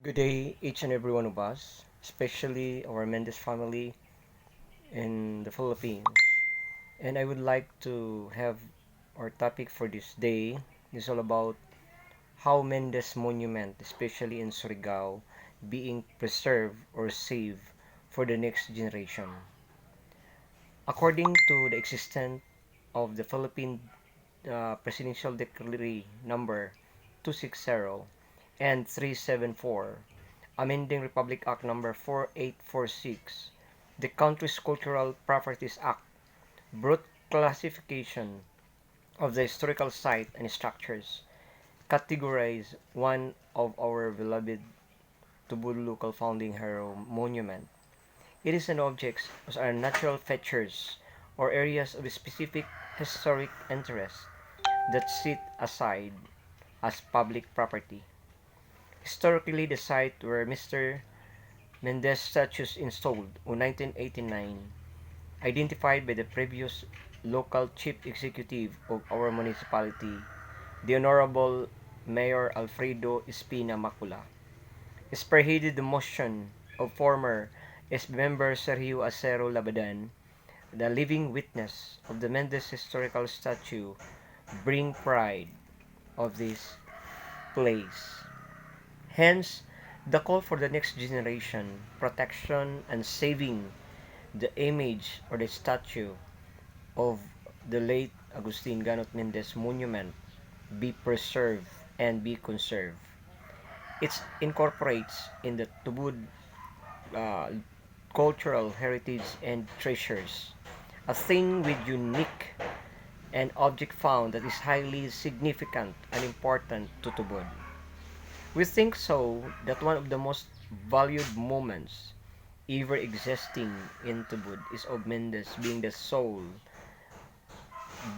Good day, each and every one of us, especially our Mendez family in the Philippines. And I would like to have our topic for this day is all about how Mendez Monument, especially in Surigao, being preserved or saved for the next generation. According to the existence of the Philippine Presidential Decree number 260 and 374, amending Republic Act number 4846, the country's Cultural Properties Act brought classification of the historical site and structures, categorized one of our beloved Tubod local founding hero monument. It is an objects as are natural features or areas of specific historic interest that sit aside as public property. Historically, the site where Mr. Mendez statues installed in 1989, identified by the previous local chief executive of our municipality, the Honorable Mayor Alfredo Espina Macula, spearheaded the motion of former SB member Sergio Acero Labadan, the living witness of the Mendez historical statue, bring pride of this place. Hence, the call for the next generation, protection and saving the image or the statue of the late Agustin Ganot Mendez monument be preserved and be conserved. It incorporates in the Tubod uh, cultural heritage and treasures, a thing with unique and object found that is highly significant and important to Tubod. We think so that one of the most valued moments ever existing in Tubod is of Mendes being the sole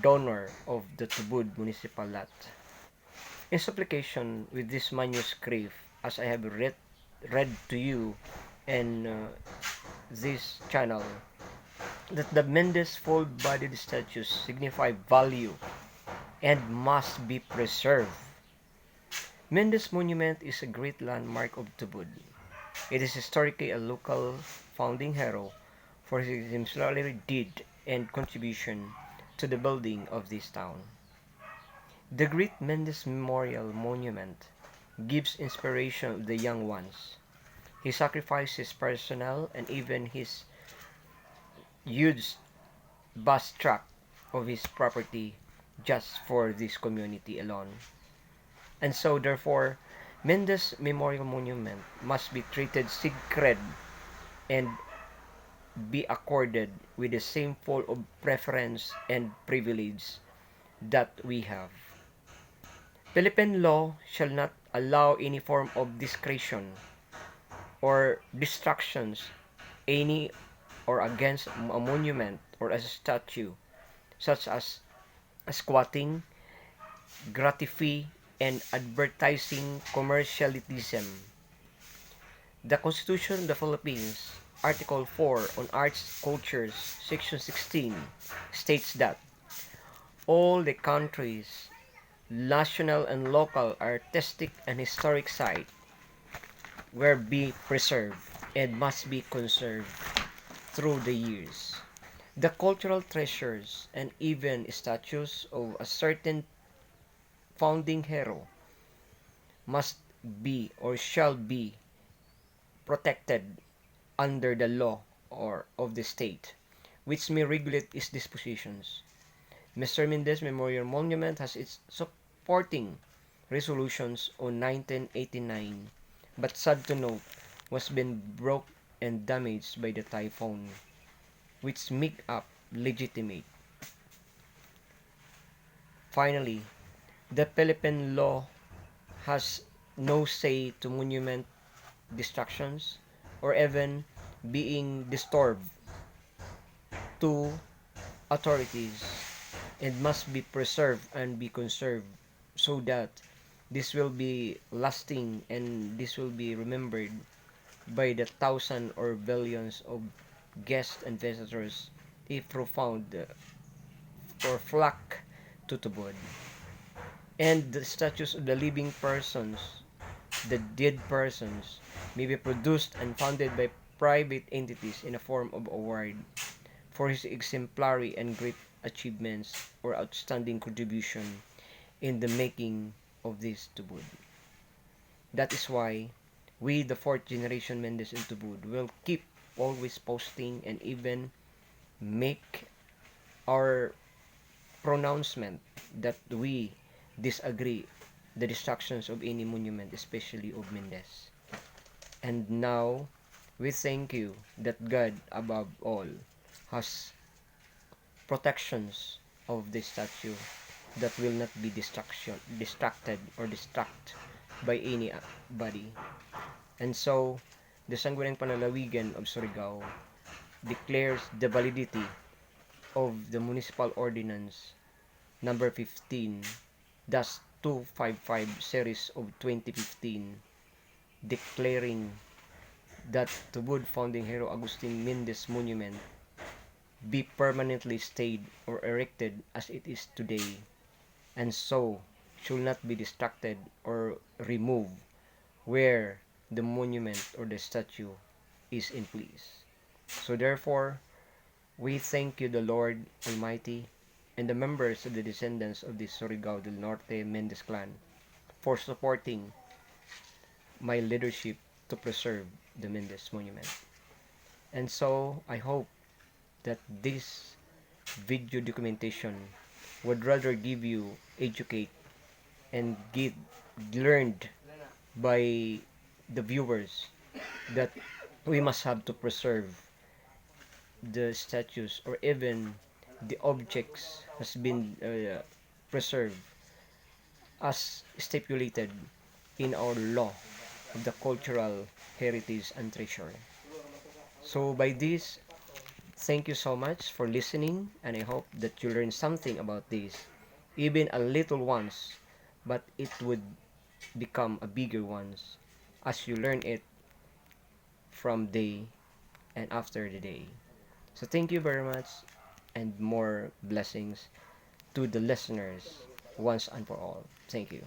donor of the Tubod municipal lot. In supplication with this manuscript, as I have read to you in this channel, that the Mendes full-bodied statues signify value and must be preserved. Mendes Monument is a great landmark of Tubod. It is historically a local founding hero for his exemplary deed and contribution to the building of this town. The Great Mendes Memorial Monument gives inspiration to the young ones. He sacrificed his personnel and even his huge vast tract of his property just for this community alone. And so therefore, Mendes Memorial Monument must be treated sacred and be accorded with the same full of preference and privilege that we have. Philippine law shall not allow any form of discretion or distractions any or against a monument or as a statue, such as squatting, gratify, and advertising commercialism. The Constitution of the Philippines, Article 4 on Arts Cultures, Section 16, states that all the country's national and local artistic and historic sites will be preserved and must be conserved through the years. The cultural treasures and even statues of a certain founding hero must be or shall be protected under the law or of the state, which may regulate its dispositions. Mr. Mendez Memorial Monument has its supporting resolutions on 1989, but sad to note, was been broke and damaged by the typhoon, which make up legitimate. Finally, the Philippine law has no say to monument destructions or even being disturbed to authorities and must be preserved and be conserved so that this will be lasting and this will be remembered by the thousand or billions of guests and visitors if profound or flock to Tubod. And the statues of the living persons the dead persons may be produced and funded by private entities in a form of award for his exemplary and great achievements or outstanding contribution in the making of this tubod. That is why we, the fourth generation Mendez in Tubod, will keep always posting and even make our pronouncement that we disagree the destructions of any monument, especially of Mendez. And now, we thank you that God above all has protections of the statue that will not be distracted or distract by anybody. And so, the Sangguniang Panlalawigan of Surigao declares the validity of the Municipal Ordinance number 15 255 series of 2015, declaring that Tubod founding hero Agustin Mendez Monument be permanently stayed or erected as it is today, and so should not be distracted or removed where the monument or the statue is in place. So therefore, we thank you, the Lord Almighty, and the members of the descendants of the Surigao del Norte Mendez clan for supporting my leadership to preserve the Mendez Monument. And so, I hope that this video documentation would rather give you educate and get learned by the viewers that we must have to preserve the statues or even the objects has been preserved as stipulated in our law of the cultural heritage and treasure. So by this, thank you so much for listening, and I hope that you learn something about this, even a little ones, but it would become a bigger ones as you learn it from day and after the day. So thank you very much, and more blessings to the listeners once and for all. Thank you.